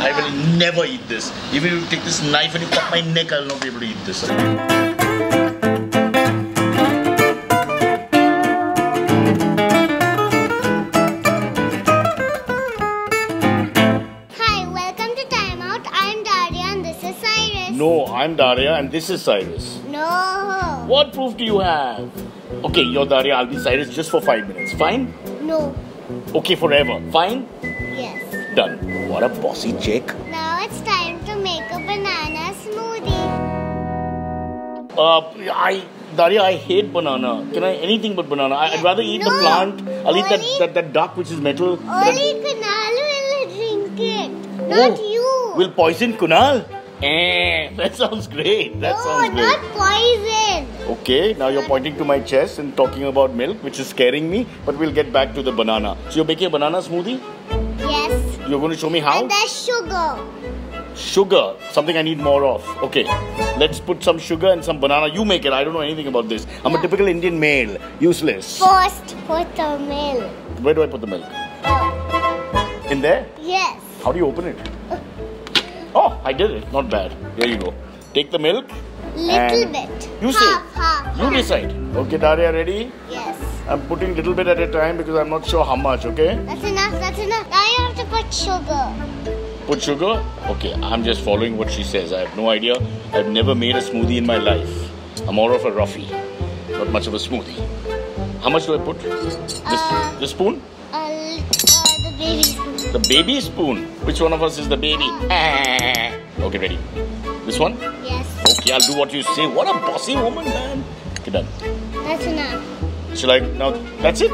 I will never eat this. Even if you take this knife and you cut my neck, I will not be able to eat this. No, I'm Daria and this is Cyrus. No. What proof do you have? Okay, you're Daria, I'll be Cyrus just for 5 minutes. Fine? No. Okay, forever. Fine? Yes. Done. What a bossy chick. Now it's time to make a banana smoothie. Daria, I hate banana. Can I anything but banana? I'd rather eat the plant. I'll eat that duck which is metal. Only Kunal will drink it. Not you. Will poison Kunal? That sounds great. That sounds great. Not poison. Okay, now you're pointing to my chest and talking about milk, which is scaring me. But we'll get back to the banana. So you're making a banana smoothie? Yes. You're going to show me how? And there's sugar. Sugar, something I need more of. Okay, let's put some sugar and some banana. You make it. I don't know anything about this. I'm a typical Indian male. Useless. First, put the milk. Where do I put the milk? In there? Yes. How do you open it? Oh, I did it. Not bad. Here you go. Take the milk. Little bit. You say. Half. You decide. Okay, Daria, ready? Yes. I'm putting little bit at a time because I'm not sure how much, okay? That's enough. Now you have to put sugar. Put sugar? Okay, I'm just following what she says. I have no idea. I've never made a smoothie in my life. I'm more of a roughie. Not much of a smoothie. How much do I put? This spoon? The baby spoon. The baby spoon? Which one of us is the baby? Okay, ready. This one? Yes. Okay, I'll do what you say. What a bossy woman, man. Okay, done. That's enough. Shall I now? That's it?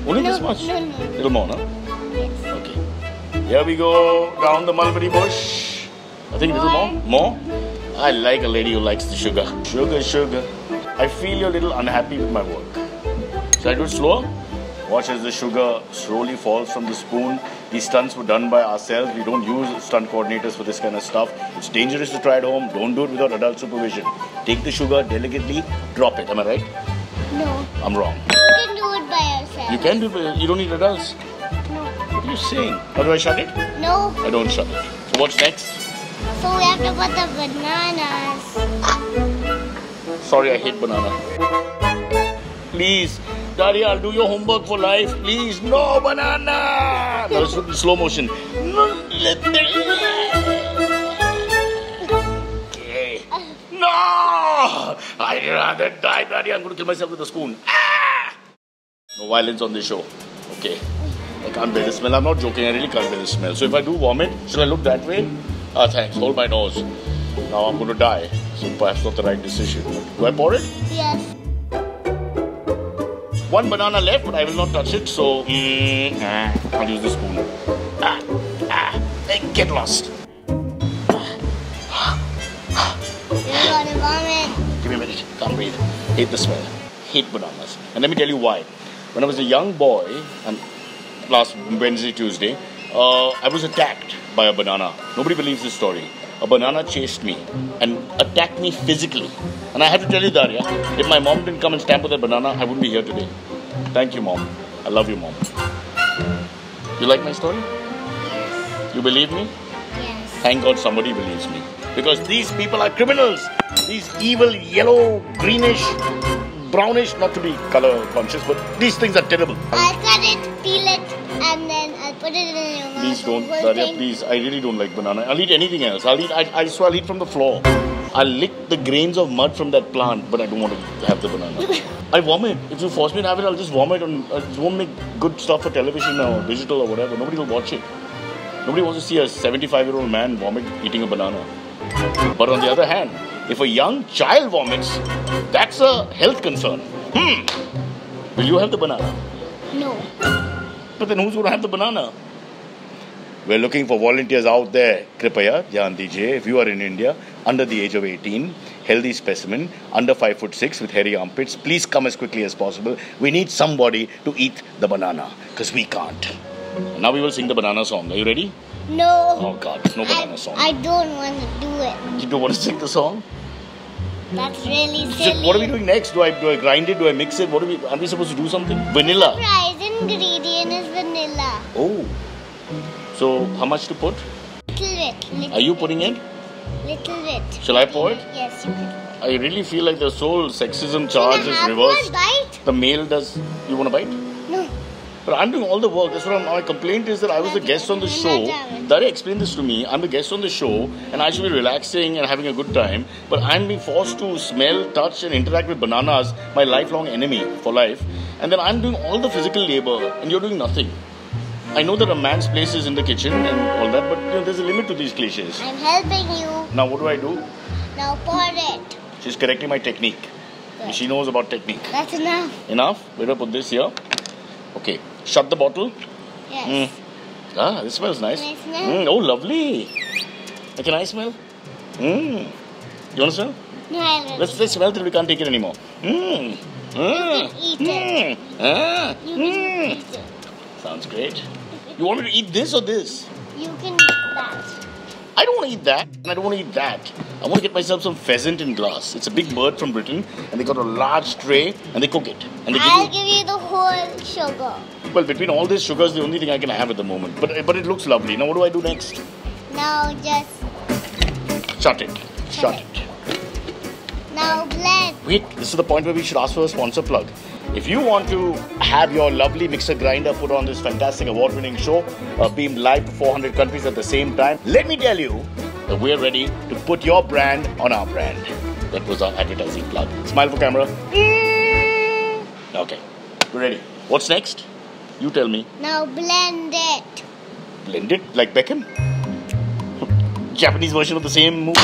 Only this much? No. Little more, no? Yes. Okay. Here we go. Down the mulberry bush. I think a little more. More? I like a lady who likes the sugar. Sugar. I feel you're a little unhappy with my work. Should I do it slower? Watch as the sugar slowly falls from the spoon. These stunts were done by ourselves. We don't use stunt coordinators for this kind of stuff. It's dangerous to try at home. Don't do it without adult supervision. Take the sugar delicately, drop it. Am I right? No. I'm wrong. You can do it by yourself. You can do it. You don't need adults. No. What are you saying? How do I shut it? No. I don't shut it. So what's next? So we have to put the bananas. Sorry, I hate banana. Please. Daria, I'll do your homework for life. Please, no banana. That was in slow motion. Okay. No! I'd rather die, Daria. I'm going to kill myself with a spoon. No violence on this show. Okay. I can't bear the smell. I'm not joking. I really can't bear the smell. So if I do vomit, should I look that way? Thanks. Hold my nose. Now I'm going to die. So perhaps not the right decision. Do I pour it? Yes. One banana left, but I will not touch it, so I'll use the spoon. Get lost. You're gonna vomit. Give me a minute. Can't breathe. Hate the smell. Hate bananas. And let me tell you why. When I was a young boy, and last Wednesday, Tuesday, I was attacked by a banana. Nobody believes this story. A banana chased me and attacked me physically. And I have to tell you, Daria, if my mom didn't come and stamp on that banana, I wouldn't be here today. Thank you, Mom. I love you, Mom. You like my story? Yes. You believe me? Yes. Thank God somebody believes me. Because these people are criminals. These evil, yellow, greenish, brownish, not to be color conscious, but these things are terrible. I'll cut it, peel it, and then I'll put it in your mouth. Please don't, Daria, please. I really don't like banana. I'll eat anything else. I swear I'll eat from the floor. I'll lick the grains of mud from that plant, but I don't want to have the banana. I vomit. If you force me to have it, I'll just vomit. And it won't make good stuff for television or digital or whatever. Nobody will watch it. Nobody wants to see a 75-year-old man vomit eating a banana. But on the other hand, if a young child vomits, that's a health concern. Will you have the banana? No. But then who's going to have the banana? We're looking for volunteers out there. Kripaya, dhyan dijiye. If you are in India, under the age of 18, healthy specimen, under 5'6" with hairy armpits, please come as quickly as possible. We need somebody to eat the banana, because we can't. Now we will sing the banana song. Are you ready? No. Oh God, no banana song. I don't want to do it. You don't want to sing the song? That's really So silly. what are we doing next? Do I grind it? Do I mix it? Are we supposed to do something? Vanilla. Surprise ingredient is vanilla. Oh. So how much to put? Little bit. Are you putting it? Little bit. Shall I pour it? Yes, you can. I really feel like the whole sexism charge is Have reversed. one bite? The male does. You want to bite? No. But I'm doing all the work. That's what my complaint is that I was the guest on the show. Daria explained this to me. I'm the guest on the show and I should be relaxing and having a good time. But I'm being forced to smell, touch and interact with bananas, my lifelong enemy for life. And then I'm doing all the physical labor and you're doing nothing. I know that a man's place is in the kitchen and all that, but there's a limit to these cliches. I'm helping you. Now what do I do? Now pour it. She's correcting my technique. Good. She knows about technique. That's enough. Enough? Better put this here. Okay. Shut the bottle. Yes. Ah, this smells nice. Can I smell? Oh, lovely. Can I smell? You want to smell? No, I will. Let's smell till we can't take it anymore. You can eat it. You can eat it. Sounds great. You want me to eat this or this? You can eat that. I don't want to eat that, and I don't want to eat that. I want to get myself some pheasant in glass. It's a big bird from Britain, and they got a large tray, and they cook it. And they I'll give you the whole sugar. Well, between all this, sugar is the only thing I can have at the moment. But it looks lovely. Now, what do I do next? Now just Shut it. Shut it. now blend. Wait, this is the point where we should ask for a sponsor plug. If you want to have your lovely mixer grinder put on this fantastic award-winning show, beamed live to 400 countries at the same time, let me tell you that we're ready to put your brand on our brand. That was our advertising plug. Smile for camera. Okay, we're ready. What's next? You tell me. Now blend it. Blend it like Beckham? Japanese version of the same move.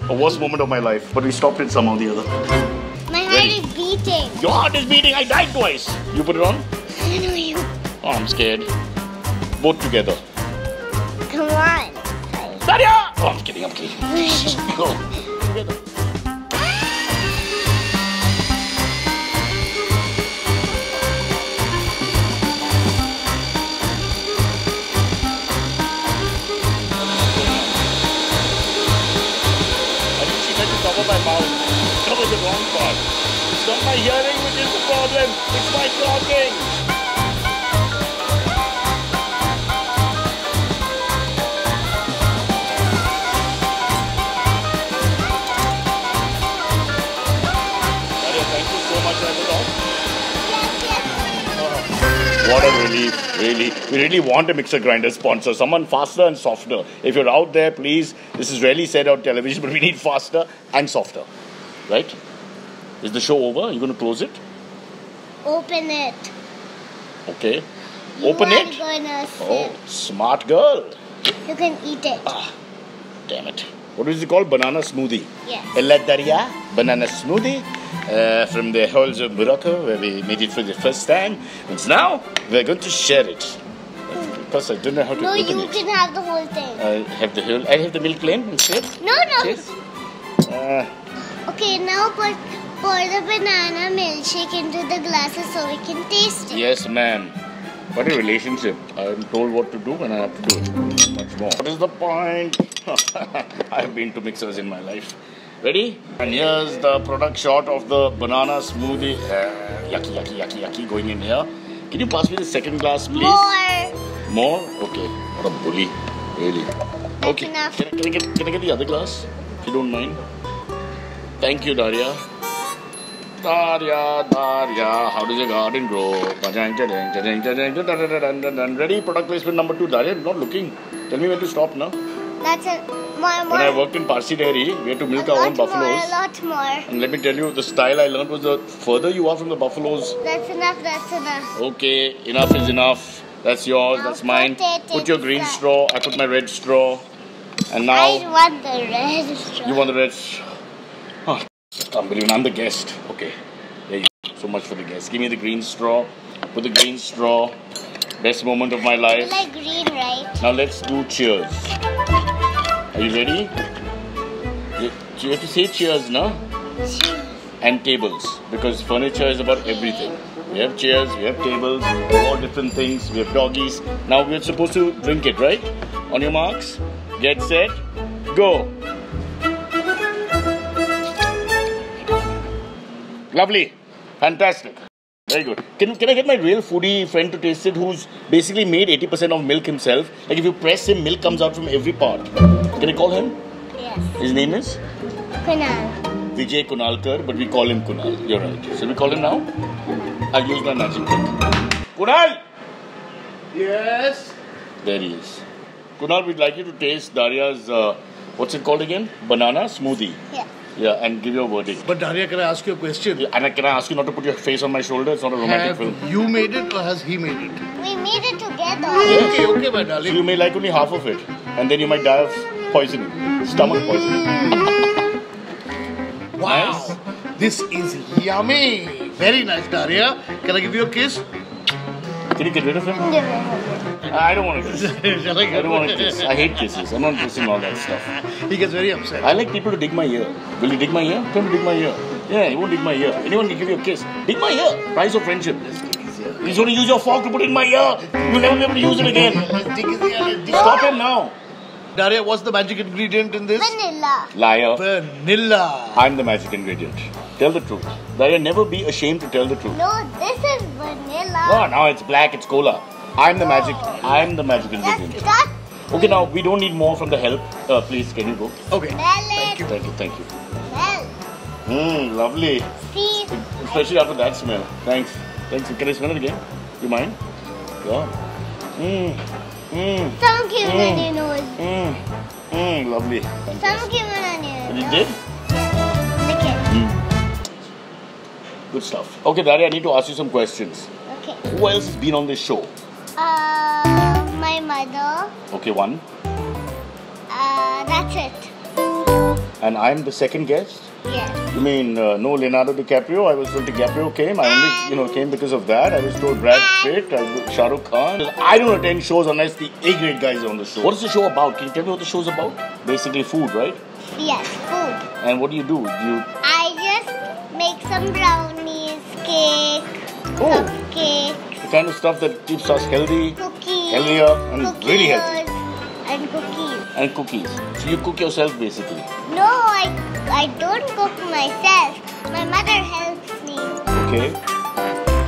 The worst moment of my life, but we stopped it somehow or the other. My heart is beating. Your heart is beating. I died twice. You put it on? I know you. Oh, I'm scared. Both together. Come on. Daria! Oh, I'm kidding. Go. Together. Cover my mouth. Cover the wrong part. It's not my hearing which is the problem. It's my talking. Daria, thank you so much. I was off. What a relief, really. We really want a mixer grinder sponsor. Someone faster and softer. If you're out there, please, this is rarely said on television, but we need faster and softer. Right? Is the show over? Are you going to close it? Open it. Okay. You Open are it? Gonna sip. Oh, smart girl. You can eat it. Ah, damn it. What is it called? Banana smoothie. Yes. Ella Daria, banana smoothie from the halls of Morocco where we made it for the first time. And now we're going to share it. Plus, I don't know how to No, open you it. can have the whole thing. I have the milk plain instead. No. Yes. Okay, now pour the banana milkshake into the glasses so we can taste it. Yes, ma'am. What a relationship. I'm told what to do and I have to do it. Much more. What is the point? I've been to mixers in my life. Ready? And here's the product shot of the banana smoothie. Yucky, going in here. Can you pass me the second glass, please? More. More? Okay. What a bully. Really. That's Okay. enough. Can I get the other glass? If you don't mind. Thank you, Daria. Daria, how does your garden grow? Ready? Product placement number 2. Daria, I'm not looking. Tell me when to stop now. That's it. More. When I worked in Parsi Dairy, we had to milk our own buffaloes. A lot more. And let me tell you, the style I learned was the further you are from the buffaloes. That's enough. Okay, enough is enough. That's yours, Now that's mine. put it Your green inside. straw, I put my red straw. And now, I want the red straw. you want the red straw. Oh, can't believe it. I'm the guest. Okay, there you go. So much for the guest. Give me the green straw. Put the green straw. Best moment of my You life. like green, right? Now let's do cheers. Are you ready? You have to say cheers, no? And tables, because furniture is about everything. We have chairs, we have tables, all different things. We have doggies. Now we're supposed to drink it, right? On your marks, get set, go. Lovely, fantastic. Very good. Can I get my real foodie friend to taste it who's basically made 80% of milk himself? Like if you press him, milk comes out from every part. Can I call him? Yes. His name is? Kunal. Vijay Kunalkar, but we call him Kunal. You're right. Shall we call him now? I'll use my magic trick. Kunal! Yes. There he is. Kunal, we'd like you to taste Daria's, what's it called again? Banana smoothie. Yeah. Yeah, and give your verdict. But Daria, can I ask you a question? Yeah, and can I ask you not to put your face on my shoulder? It's not a romantic film. Have you made it or has he made it? We made it together. Okay, my So darling. you may like only half of it. And then you might die of poisoning. Stomach poisoning. Wow. Nice. This is yummy. Very nice, Daria. Can I give you a kiss? Can you get rid of him? I don't want to kiss. Shall I I don't want to kiss. I hate kisses. I'm not kissing all that stuff. He gets very upset. I like people to dig my ear. Will you dig my ear? Tell him to dig my ear. Yeah, he won't dig my ear. Anyone can give you a kiss. Dig my ear. Price of friendship. He's going to use your fork to put in my ear. You'll never be able to use it again. Let's dig his ear. Let's dig. Stop him now. Daria, what's the magic ingredient in this? Vanilla. Liar. Vanilla. I'm the magic ingredient. Tell the truth. Daria, never be ashamed to tell the truth. No, this is vanilla. No, now it's black, it's cola. I'm the magic ingredient. Just cut. Okay, now we don't need more from the help. Please, can you go? Okay. Smell it. Thank you. Smell. Lovely. See. Especially after that smell. Thanks. Can I smell it again? You mind? Yeah. Some came on your nose. Lovely. Some came on your And nose. you did? Lick it. Good stuff. Okay, Daria, I need to ask you some questions. Okay. Who else has been on this show? My mother. Okay, one. That's it. And I'm the second guest? Yes. You mean no Leonardo DiCaprio? I was told DiCaprio came. I only came because of that. I was told Brad Pitt, Shah Rukh Khan. I don't attend shows unless the A-grade guys are on the show. What is the show about? Can you tell me what the show's about? Basically food, right? Yes, food. And what do you do? I just make some brownies, cake, cupcakes, The kind of stuff that keeps us healthy, cookies, healthier, and really healthy. and cookies. And cookies. So you cook yourself basically. No, I don't cook myself. My mother helps me. Okay.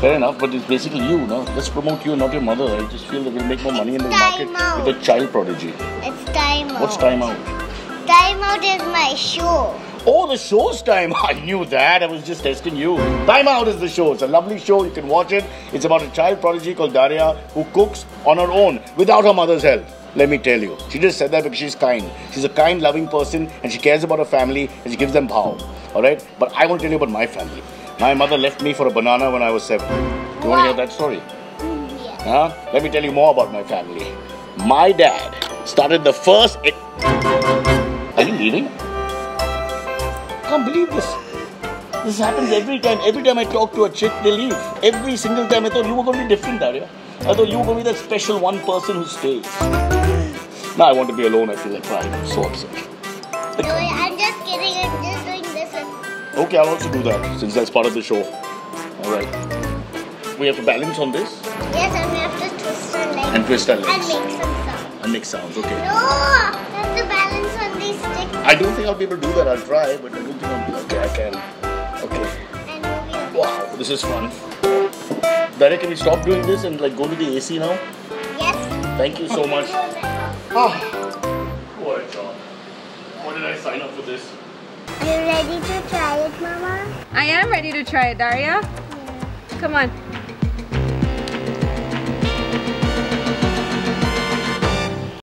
Fair enough, but it's basically you, no? Let's promote you, not your mother. I just feel that we'll make more money in the market Timeout. with a child prodigy. It's Timeout. What's Timeout? Timeout is my show. Oh, the show's time. I knew that. I was just testing you. Timeout is the show. It's a lovely show. You can watch it. It's about a child prodigy called Daria who cooks on her own without her mother's help. Let me tell you. She just said that because she's kind. She's a kind, loving person and she cares about her family and she gives them bhav. Alright? But I want to tell you about my family. My mother left me for a banana when I was 7. You want to hear that story? Yeah. Huh? Let me tell you more about my family. My dad started the first... Are you leaving? I can't believe this. This happens every time. Every time I talk to a chick, they leave. Every single time I thought you were going to be different, Daria. I thought you were going to be that special one person who stays. Now I want to be alone. I feel like crying. I'm so upset. No, I'm just kidding. I'm just doing this. Okay, I'll also do that since that's part of the show. Alright. We have to balance on this Yes, and we have to twist our legs. and twist our legs. And make some sound. And make sounds, okay. No! We have to balance on these sticks. I don't think I'll be able to do that. I'll try, but I don't think I'll be okay. I can. Okay. And move your Wow, this is fun. Daria, can we stop doing this and like go to the AC now? Yes. Thank you so much. Are What a job. Why did I sign up for this? you ready to try it, Mama? I am ready to try it, Daria. Come on.